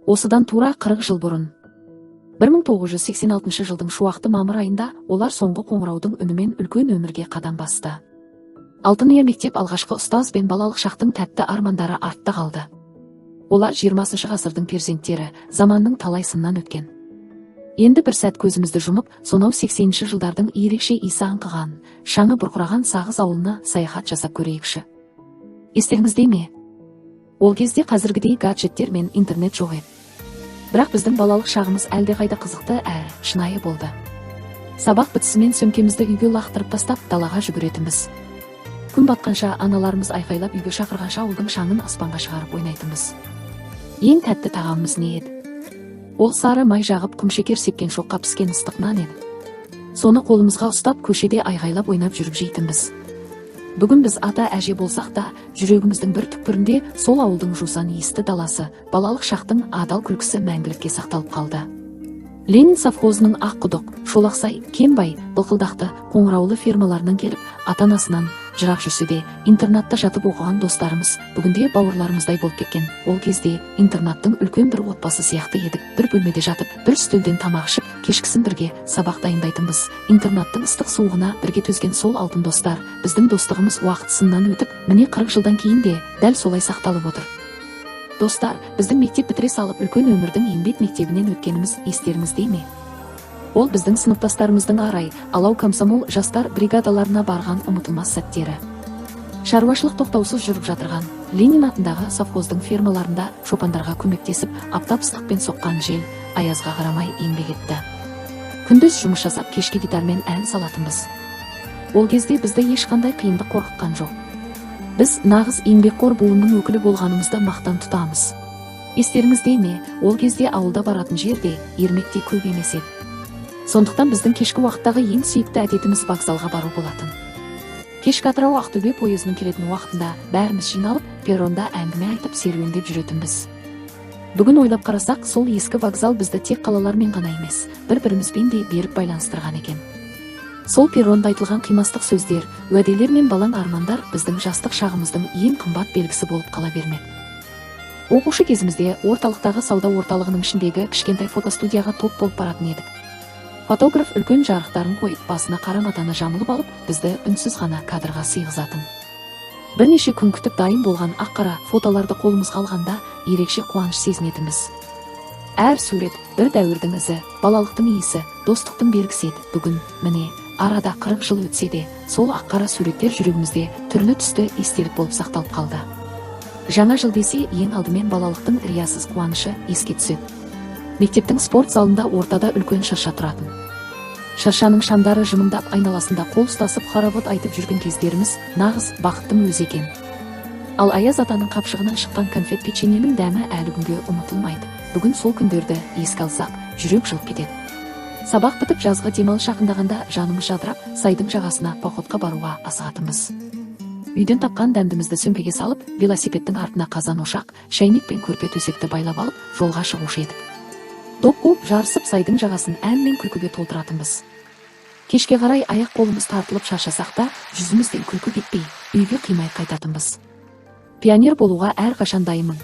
Осыдан тура 40 жыл бұрын 1986 жылдың шуақты мамыр айында олар соңғы қоңыраудың үнімен үлкен өмірге қадам басты. Алтын Ия мектеп алғашқы ұстаз бен балалық шақтың тәтті армандары артта қалды. Олар 20 ғасырдың перзенттері, заманның талай сыннан өткен. Енді бір сәт көзімізді жұмып, сонау 80-ші жылдардың ерекше иісі аңқыған, шаңы бұрқыраған Сағыз ауылына саяхат жасап көрейікші. Естеріңізде ме? Ол кезде қазіргідей гаджеттер мен интернет жоқ еді. Бірақ біздің балалық шағымыз әлдеқайда қызықты әрі шынайы болды. Сабақ бітісімен сөмкемізді үйге лақтырып тастап, далаға жүгіретінбіз. Күн батқанша аналарымыз айқайлап үйге шақырғанша ауылдың шаңын аспанға шығарып ойнайтынбыз. Ең тәтті тағамымыз не еді? Ол сары май жағып құмшекер сепкен шоққа піскен ыстық нан еді. Соны қолымызға ұстап көшеде айғайлап ойнап жүріп жейтінбіз. Бүгін біз ата әже болсақ та, жүрегіміздің бір түкпірінде сол ауылдың жусан иісті даласы, балалық шақтың адал күлкісі мәңгілікке сақталып қалды. Ленин совхозының Аққұдық, Шолақсай, Кенбай, Былқылдақты, Қоңыраулы фермаларынан келіп, ата-анасынан жырақ жүрсе де, интернатта жатып оқыған достарымыз бүгінде бауырларымыздай болып кеткен. Ол кезде интернаттың үлкен бір отбасы сияқты едік. Бір бөлмеде жатып, бір үстелден тамақ ішіп, кешкісін бірге сабақ дайындайтынбыз. Интернаттың ыстық суығына бірге төзген сол алтын достар, біздің достығымыз уақыт сыннан өтіп, міне 40 жылдан кейін де дәл солай сақталып отыр. Достар, біздің мектеп бітіре салып үлкен өмірдің еңбек мектебінен өткеніміз естеріңізде ме? Ол біздің сыныптастарымыздың арай, алау комсомол жастар бригадаларына барған ұмытылмас сәттері. Шаруашылық тоқтаусыз жүріп жатырған Ленин атындағы совхоздың фермаларында шопандарға көмектесіп, аптап ыстықпен соққан жел, аязға қарамай еңбек етті. Күндіз жұмыс жасап, кешке гитармен ән салатынбыз. Ол кезде бізді ешқандай қиындық қорқытқан жоқ. Біз нағыз еңбекқор буынның өкілі болғанымызды мақтан тұтамыз. Естеріңізде ме, ол кезде ауылда баратын жерде ермекте көп емес еді. Сондықтан біздің кешкі уақыттағы ең сүйікті әдетіміз вокзалға бару болатын. Кешкі Атырау Ақтөбе пойызының келетін уақытында бәріміз жиналып, перронда әңгіме айтып серуендеп жүретінбіз. Бүгін ойлап қарасақ, сол ескі вокзал бізді тек қалалармен ғана емес, бір-бірімізбен де берік байланыстырған екен. Сол перронда айтылған қимастық сөздер, уәделер мен балаң армандар біздің жастық шағымыздың ең қымбат белгісі болып қала бермек. Оқушы кезімізде орталықтағы сауда орталығының ішіндегі кішкентай фотостудияға топ болып баратын едік. Фотограф үлкен жарықтарын қойып, басына қара матаны жамылып алып, бізді үнсіз ғана кадрға сыйғызатын. Бірнеше күн күтіп дайын болған ақ-қара фотоларды қолымызға алғанда ерекше қуаныш сезінетінбіз. Әр сурет бір дәуірдің ізі, балалықтың иісі, достықтың белгісі еді. Бүгін міне арада 40 жыл өтсе де, сол ақ-қара суреттер жүрегімізде түрлі түсті естелік болып сақталып қалды. Жаңа жыл десе, ең алдымен балалықтың риясыз қуанышы еске түседі. Мектептің спорт залында ортада үлкен шырша тұратын. Шыршаның шамдары жымыңдап, айналасында қол ұстасып хоровод айтып жүрген кездеріміз нағыз бақыттың өзі екен. Ал Аяз атаның қапшығынан шыққан конфет печеньенің дәмі әлі күнге ұмытылмайды. Бүгін сол күндерді еске алсақ, жүрек жылып кетеді. Сабақ бітіп жазғы демалыс жақындағанда жанымыз жадырап, сайдың жағасына походқа баруға асығатынбыз. Үйден тапқан дәмдімізді сөмкеге салып, велосипедтің артына қазан ошақ, шәйнек пен көрпе төсекті байлап алып, жолға шығушы едік. Топ қуып жарысып, сайдың жағасын ән мен күлкіге толтыратынбыз. Кешке қарай аяқ қолымыз тартылып шаршасақ та, жүзімізден күлкі кетпей, үйге қимай қайтатынбыз. Пионер болуға әрқашан дайынмын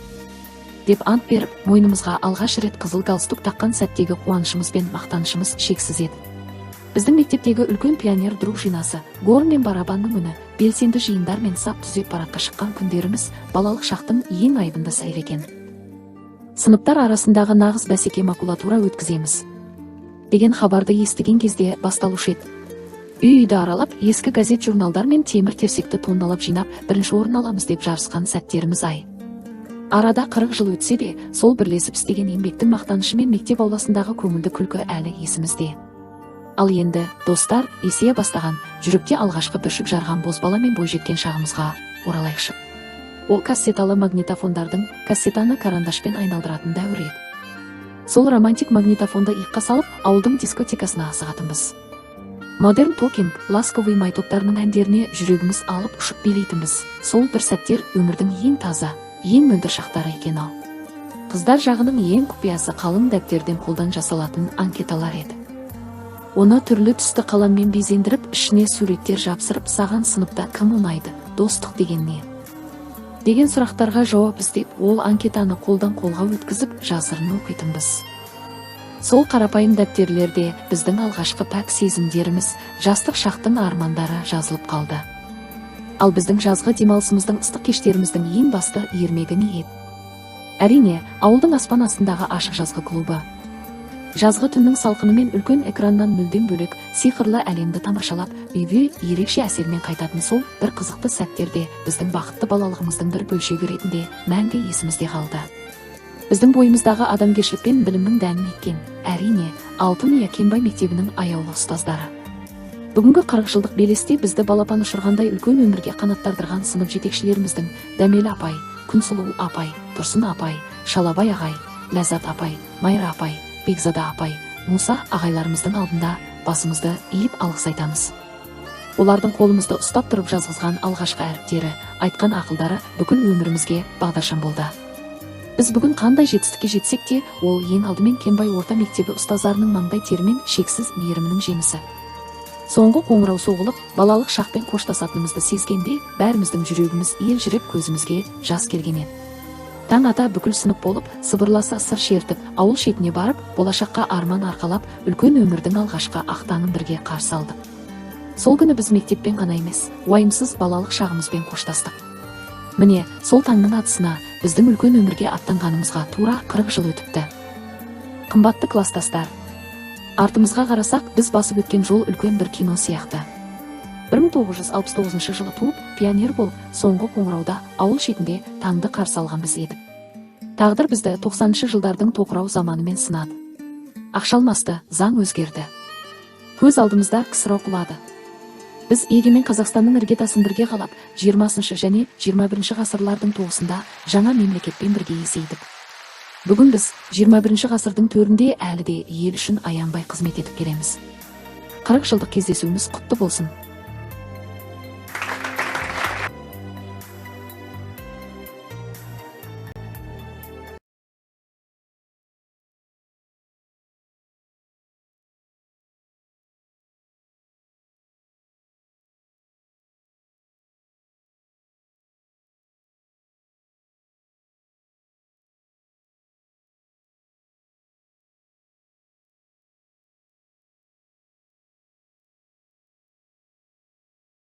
деп ант беріп, мойнымызға алғаш рет қызыл галстук таққан сәттегі қуанышымыз бен мақтанышымыз шексіз еді. Біздің мектептегі үлкен пионер друг жинасы, гор мен барабанның үні, белсенді жиындар мен сап түзеп парадқа шыққан күндеріміз балалық шақтың ең айбынды сәйі екен. Сыныптар арасындағы нағыз бәсеке макулатура өткіземіз деген хабарды естіген кезде басталушы еді. Үй-үйді аралап, ескі газет журналдар мен темір терсекті тонналап жинап, бірінші орын аламыз деп жарысқан сәттеріміз ай. Арада 40 жыл өтсе де, сол бірлесіп істеген еңбектің мақтанышы мен мектеп ауласындағы көңілді күлкі әлі есімізде. Ал енді, достар, есейе бастаған, жүректе алғашқы бүршік жарған бозбала мен бойжеткен шағымызға оралайықшы. Ол кассеталы магнитофондардың кассетаны карандашпен айналдыратын дәуір еді. Сол романтик магнитофонды иыққа салып, ауылдың дискотекасына асығатынбыз. Модерн токинг, ласковый май топтарының әндеріне жүрегіміз алып ұшып билейтінбіз. Сол бір сәттер өмірдің ең таза, ең мөлдір шақтары екен ау. Қыздар жағының ең құпиясы қалың дәптерден қолдан жасалатын анкеталар еді. Оны түрлі түсті қаламмен безендіріп, ішіне суреттер жапсырып, саған сыныпта кім ұнайды, достық деген не? деген сұрақтарға жауап іздеп, ол анкетаны қолдан қолға өткізіп, жасырын оқитынбыз. Сол қарапайым дәптерлерде біздің алғашқы пәк сезімдеріміз, жастық шақтың армандары жазылып қалды. Ал біздің жазғы демалысымыздың, ыстық кештеріміздің ең басты ермегі не еді? Әрине, ауылдың аспан астындағы ашық жазғы клубы. Жазғы түннің салқыны мен үлкен экраннан мүлдем бөлек сиқырлы әлемді тамашалап, үйге ерекше әсермен қайтатын сол бір қызықты сәттерде біздің бақытты балалығымыздың бір бөлшегі ретінде мәңгі есімізде қалды. Біздің бойымыздағы адамгершілік пен білімнің дәнін еккен, әрине, Алтын Ия Кенбай мектебінің аяулы ұстаздары. Бүгінгі 40 жылдық белесте бізді балапан ұшырғандай үлкен өмірге қанаттардырған сынып жетекшілеріміздің Дәмелі апай, Күнсұлу апай, Тұрсын апай, Шалабай ағай, Ләззат апай, Майра апай, Бекзада апай, Муса ағайларымыздың алдында басымызды иіп алғыс айтамыз. Олардың қолымызды ұстап тұрып жазғызған алғашқы әріптері, айтқан ақылдары бүкіл өмірімізге бағдаршам болды. Біз бүгін қандай жетістікке жетсек те, ол ең алдымен Кенбай орта мектебі ұстаздарының маңдай терімен шексіз мейірімінің жемісі. Соңғы қоңырау соғылып, балалық шақпен қоштасатынымызды сезгенде, бәріміздің жүрегіміз елжіреп, көзімізге жас келген еді. Таң ата бүкіл сынып болып, сыбырласа сыр шертіп, ауыл шетіне барып, болашаққа арман арқалап, үлкен өмірдің алғашқы ақтаңын бірге қарсы алдық. Сол күні біз мектеппен ғана емес, уайымсыз балалық шағымызбен қоштастық. Міне, сол таңның атысына біздің үлкен өмірге аттанғанымызға тура 40 жыл өтіпті. Қымбатты кластастар, артымызға қарасақ, біз басып өткен жол үлкен бір кино сияқты. 1969 жылы туып, пионер болып, соңғы қоңырауда ауыл шетінде таңды қарсы алған біз едік. Тағдыр бізді 90 жылдардың тоқырау заманымен сынады. Ақшалмасты, заң өзгерді. Көз алдымызда кісірау құлады. Біз егемен Қазақстанның іргетасын бірге қалап, 20 және 21 ғасырлардың тоғысында жаңа мемлекетпен бірге есейдік. Бүгін біз 21 ғасырдың төрінде әлі де ел үшін аянбай қызмет етіп келеміз. 40 жылдық кездесуіміз құтты болсын.